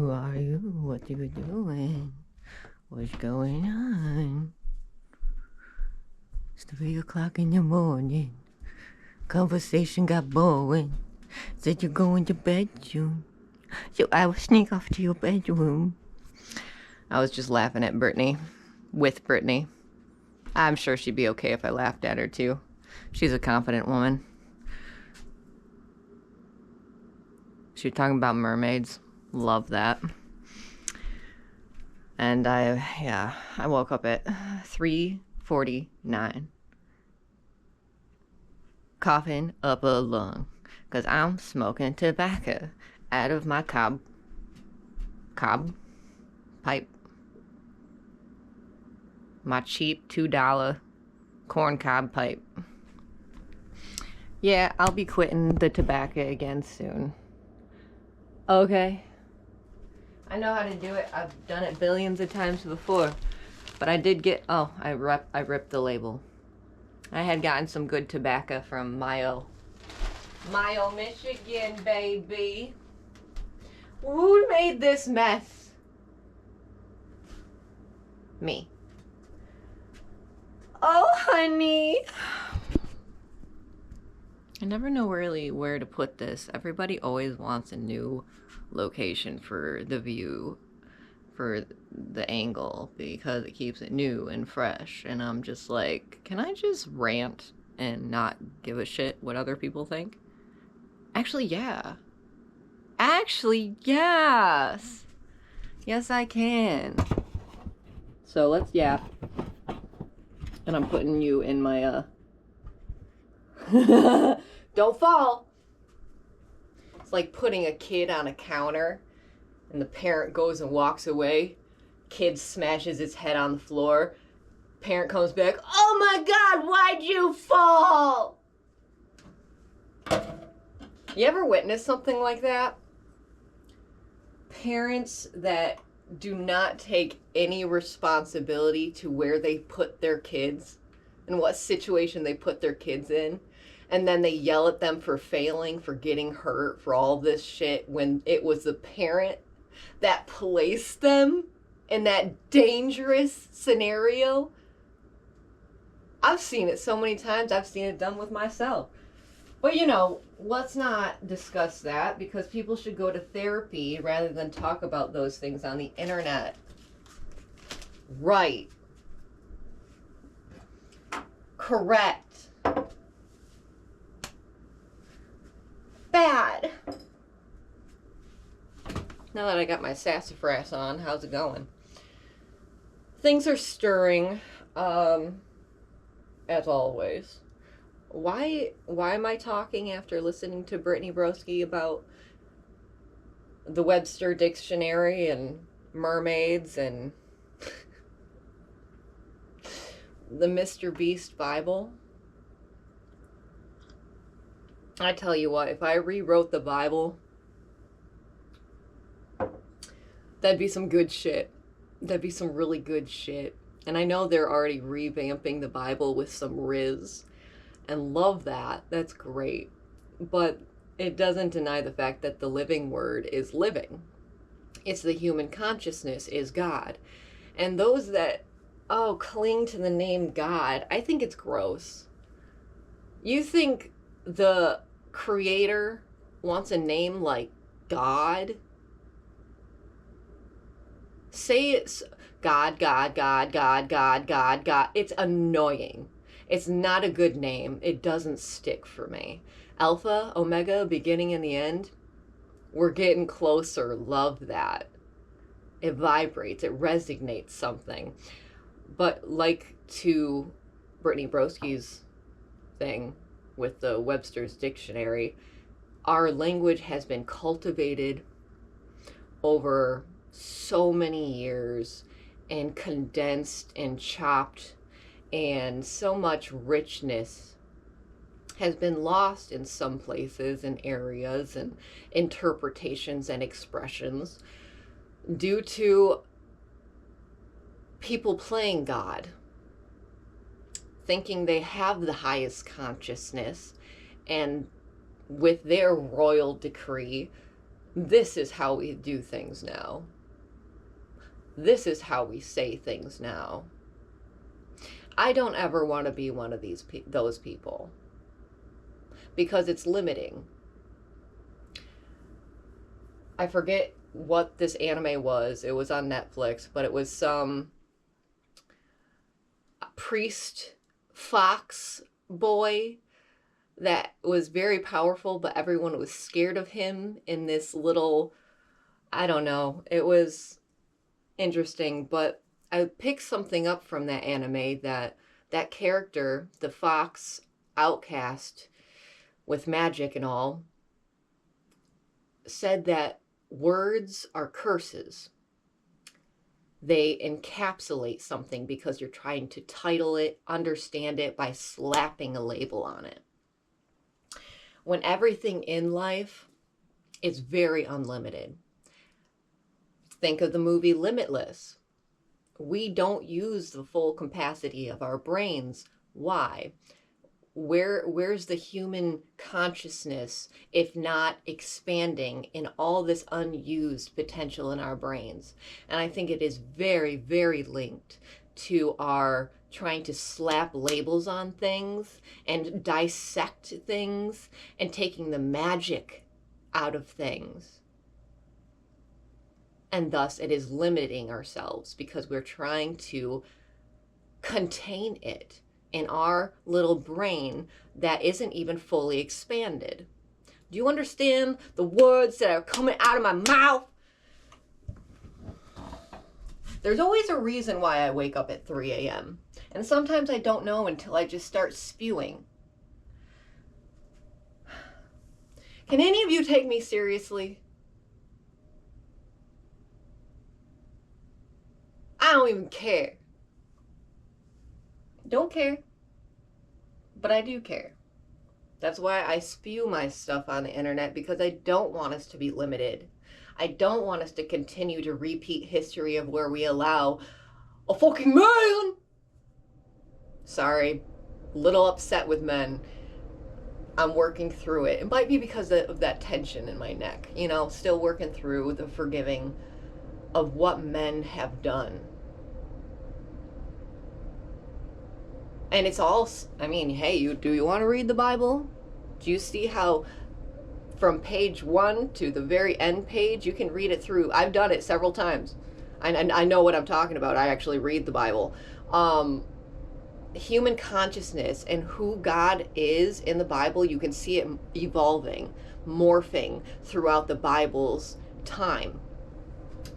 Who are you? What you doing? What's going on? It's 3 o'clock in the morning. Conversation got boring. Said you're going to bedroom. So I will sneak off to your bedroom. I was just laughing at Brittnay. With Brittnay. I'm sure she'd be okay if I laughed at her too. She's a confident woman. She was talking about mermaids. Love that. And I woke up at 3:49. Coughing up a lung. Because I'm smoking tobacco out of my cob pipe. My cheap $2 corn cob pipe. Yeah, I'll be quitting the tobacco again soon. Okay. I know how to do it. I've done it billions of times before. But I did get... Oh, I ripped the label. I had gotten some good tobacco from Mayo, Michigan, baby. Who made this mess? Me. Oh, honey. I never know really where to put this. Everybody always wants a new location for the view, for the angle, because it keeps it new and fresh. And I'm just like, can I just rant and not give a shit what other people think? Actually, yeah. Actually, yes. Yes, I can. So let's yap. And I'm putting you in my, Don't fall. It's like putting a kid on a counter and the parent goes and walks away. Kid smashes its head on the floor. Parent comes back, oh my God, why'd you fall? You ever witness something like that? Parents that do not take any responsibility to where they put their kids and what situation they put their kids in. And then they yell at them for failing, for getting hurt, for all this shit when it was the parent that placed them in that dangerous scenario. I've seen it so many times. I've seen it done with myself. But you know, let's not discuss that because people should go to therapy rather than talk about those things on the internet. Right. Correct. Bad. Now that I got my sassafras on, how's it going? Things are stirring, as always. Why am I talking after listening to Brittnay Broski about the Webster Dictionary and mermaids and the Mr. Beast Bible? I tell you what, if I rewrote the Bible, that'd be some good shit. That'd be some really good shit. And I know they're already revamping the Bible with some riz. And love that. That's great. But it doesn't deny the fact that the living word is living. It's the human consciousness is God. And those that, cling to the name God, I think it's gross. You think the Creator wants a name like God? Say it's God, God, God, God, God, God, God. It's annoying. It's not a good name. It doesn't stick for me. Alpha, Omega, beginning and the end. We're getting closer. Love that. It vibrates. It resonates something. But like to Brittnay Broski's thing with the Webster's Dictionary, our language has been cultivated over so many years and condensed and chopped, and so much richness has been lost in some places and areas and interpretations and expressions due to people playing God, thinking they have the highest consciousness, and with their royal decree, This is how we do things now. This is how we say things now. I don't ever want to be one of those people, because it's limiting. I forget what this anime was. It was on Netflix, but it was some priest fox boy that was very powerful, but everyone was scared of him in this little, I don't know, it was interesting. But I picked something up from that anime, that character, the fox outcast with magic and all, said that words are curses. They encapsulate something because you're trying to title it, understand it by slapping a label on it. When everything in life is very unlimited. Think of the movie Limitless. We don't use the full capacity of our brains. Why? Where's the human consciousness if not expanding in all this unused potential in our brains? And I think it is very, very linked to our trying to slap labels on things and dissect things and taking the magic out of things. And thus it is limiting ourselves because we're trying to contain it in our little brain that isn't even fully expanded. Do you understand the words that are coming out of my mouth? There's always a reason why I wake up at 3 a.m. And sometimes I don't know until I just start spewing. Can any of you take me seriously? I don't even care. Don't care. But I do care. That's why I spew my stuff on the internet, because I don't want us to be limited. I don't want us to continue to repeat history of where we allow a fucking man. Sorry, little upset with men. I'm working through it. It might be because of that tension in my neck, you know, still working through the forgiving of what men have done. And it's all, I mean, hey, do you want to read the Bible? Do you see how from page 1 to the very end page, you can read it through? I've done it several times. I know what I'm talking about. I actually read the Bible. Human consciousness and who God is in the Bible, you can see it evolving, morphing throughout the Bible's time.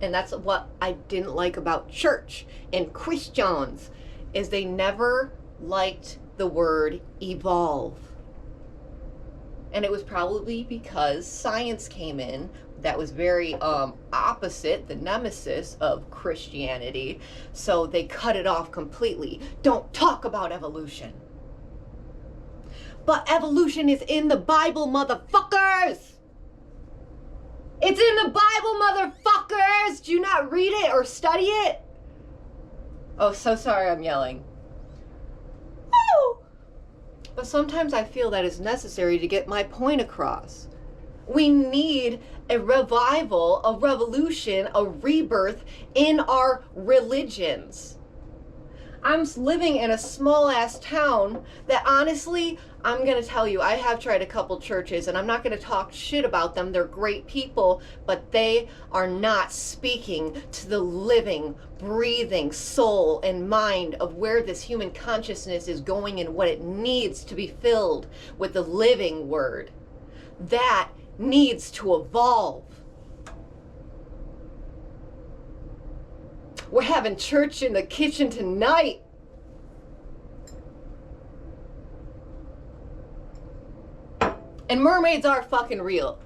And that's what I didn't like about church and Christians, is they never liked the word evolve. And it was probably because science came in that was very opposite, the nemesis of Christianity. So they cut it off completely. Don't talk about evolution. But evolution is in the Bible, motherfuckers! It's in the Bible, motherfuckers! Do you not read it or study it? Oh, so sorry I'm yelling. Woo! But sometimes I feel that it's necessary to get my point across. We need a revival, a revolution, a rebirth in our religions. I'm living in a small ass town that honestly, I'm going to tell you, I have tried a couple churches and I'm not going to talk shit about them. They're great people, but they are not speaking to the living, breathing soul and mind of where this human consciousness is going and what it needs to be filled with the living word. That needs to evolve. We're having church in the kitchen tonight. And mermaids are fucking real.